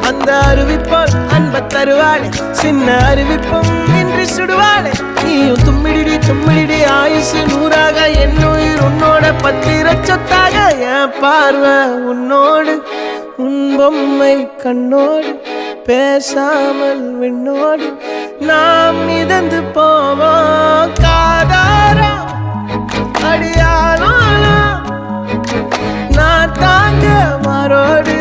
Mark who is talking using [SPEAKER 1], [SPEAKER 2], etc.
[SPEAKER 1] அந்த அறிவிப்போல் அன்ப தருவாளே சின்ன அறிவிப்பும் இன்றி சுடுவாளே நீயும் தும்மிடி ஆயுசு நூறாக என் உயிர் உன்னோட பத்திர சொத்தாக என் பார்வை உன்னோடு உன் பொம்மை கண்ணோடு பேசாமல் விண்ணோடு நாம் மிதந்து போவோம் காதாரா அடியானாலும் நான் தாங்க மாறோடு